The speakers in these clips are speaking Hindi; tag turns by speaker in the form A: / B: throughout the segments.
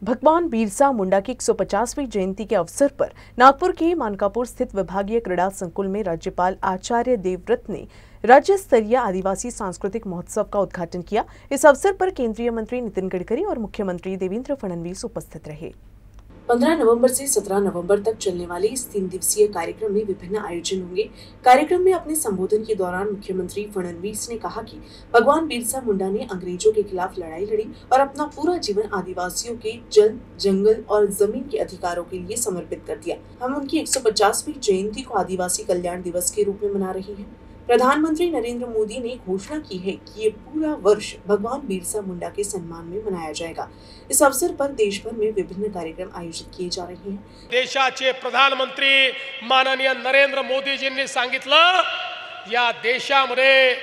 A: भगवान बिरसा मुंडा की 150वीं जयंती के अवसर पर नागपुर के मानकापुर स्थित विभागीय क्रीड़ा संकुल में राज्यपाल आचार्य देवव्रत ने राज्य स्तरीय आदिवासी सांस्कृतिक महोत्सव का उद्घाटन किया। इस अवसर पर केंद्रीय मंत्री नितिन गडकरी और मुख्यमंत्री देवेंद्र फडणवीस उपस्थित रहे।
B: 15 नवंबर से 17 नवंबर तक चलने वाले इस 3 दिवसीय कार्यक्रम में विभिन्न आयोजन होंगे। कार्यक्रम में अपने संबोधन के दौरान मुख्यमंत्री फडणवीस ने कहा कि भगवान बिरसा मुंडा ने अंग्रेजों के खिलाफ लड़ाई लड़ी और अपना पूरा जीवन आदिवासियों के जल, जंगल और जमीन के अधिकारों के लिए समर्पित कर दिया। हम उनकी 150वीं जयंती को आदिवासी कल्याण दिवस के रूप में मना रहे हैं। प्रधानमंत्री नरेंद्र मोदी ने घोषणा की है कि ये पूरा वर्ष भगवान बिरसा मुंडा के सम्मान में मनाया जाएगा। इस अवसर पर देश भर में विभिन्न कार्यक्रम आयोजित किए जा रहे हैं।
C: देशाचे प्रधानमंत्री माननीय नरेंद्र मोदीजींनी सांगितलं, या देशामध्ये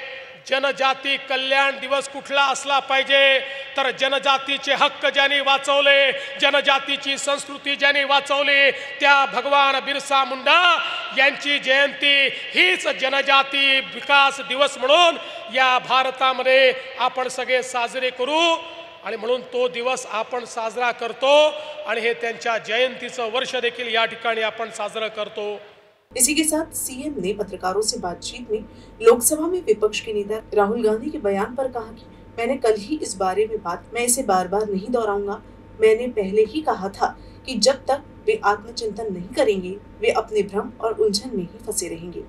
C: जनजाती कल्याण दिवस कुठला असला पाहिजे तर जनजातीचे हक्क ज्यांनी वाचवले, जनजातीची संस्कृती ज्यांनी वाचवली, त्या भगवान बिरसा मुंडा यांची जयंती हीच जनजाती विकास दिवस म्हणून या भारतामध्ये आपण सगळे साजरे करू आणि म्हणून तो दिवस आपण साजरा करतो आणि हे त्यांच्या जयंतीचं वर्ष देखील या ठिकाणी आपण साजरा करतो।
B: इसी के साथ सीएम ने पत्रकारों से बातचीत में लोकसभा में विपक्ष के नेता राहुल गांधी के बयान पर कहा कि मैंने कल ही इस बारे में बात, मैं इसे बार बार नहीं दोहराऊंगा। मैंने पहले ही कहा था कि जब तक वे आत्मचिंतन नहीं करेंगे वे अपने भ्रम और उलझन में ही फंसे रहेंगे।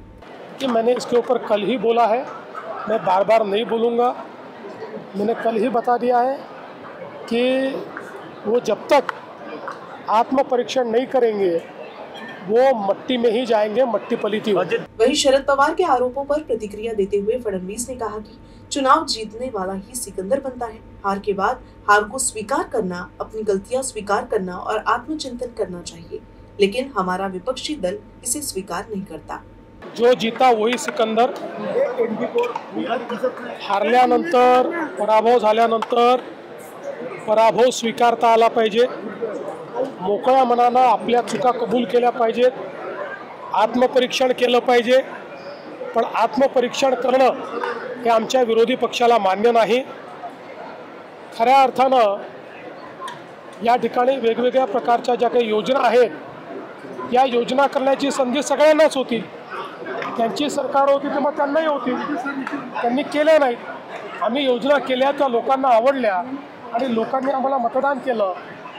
C: कि मैंने इसके ऊपर कल ही बोला है, मैं बार बार नहीं बोलूँगा। मैंने कल ही बता दिया है कि वो जब तक आत्म परीक्षण नहीं करेंगे वो मट्टी में ही जाएंगे, मट्टी पलीती होगी।
B: वहीं शरद पवार के आरोपों पर प्रतिक्रिया देते हुए फडणवीस ने कहा कि चुनाव जीतने वाला ही सिकंदर बनता है। हार के बाद हार को स्वीकार करना, अपनी गलतियां स्वीकार करना और आत्मचिंतन करना चाहिए, लेकिन हमारा विपक्षी दल इसे स्वीकार नहीं करता।
C: जो जीता वही सिकंदर। हारल्यानंतर, पराभव झाल्यानंतर पराभव स्वीकारता आला पाहिजे, मोकळ्या मनानं आपल्या चुका कबूल केल्या पाहिजेत, आत्मपरीक्षण केलं पाहिजे। पण आत्मपरीक्षण करणं हे आमच्या विरोधी पक्षाला मान्य नाही। खऱ्या अर्थानं या ठिकाणी वेगवेगळ्या प्रकारच्या ज्या काही योजना आहेत या योजना करण्याची संधी सगळ्यांनाच होती। त्यांची सरकार होती तर मग त्यांनाही होती, त्यांनी केल्या नाहीत। आम्ही योजना केल्या त्या लोकांना आवडल्या आणि लोकांनी आम्हाला मतदान केलं,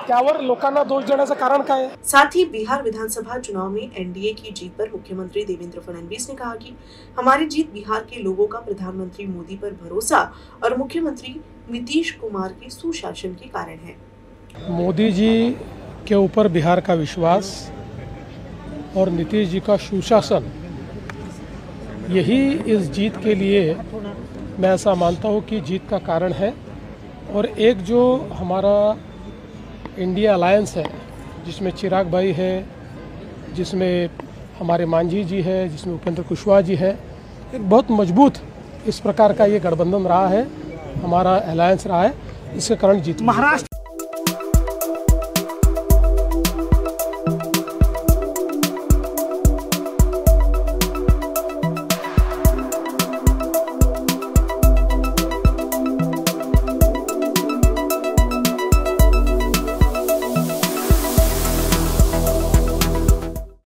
C: त्यावर लोकांना दोष देण्याचं कारण काय?
B: साथ ही बिहार विधानसभा चुनाव में एनडीए की जीत पर मुख्यमंत्री देवेंद्र फडणवीस ने कहा कि हमारी जीत बिहार के लोगों का प्रधानमंत्री मोदी पर भरोसा और मुख्यमंत्री नीतीश कुमार के सुशासन के कारण है।
C: मोदी जी के ऊपर बिहार का विश्वास और नीतीश जी का सुशासन, यही इस जीत के लिए मैं ऐसा मानता हूँ कि जीत का कारण है। और एक जो हमारा इंडिया अलायंस है, जिसमें चिराग भाई है, जिसमें हमारे मांझी जी है, जिसमें उपेंद्र कुशवाहा जी है, एक बहुत मजबूत इस प्रकार का ये गठबंधन रहा है, हमारा अलायंस रहा है, इसके कारण जीत। महाराष्ट्र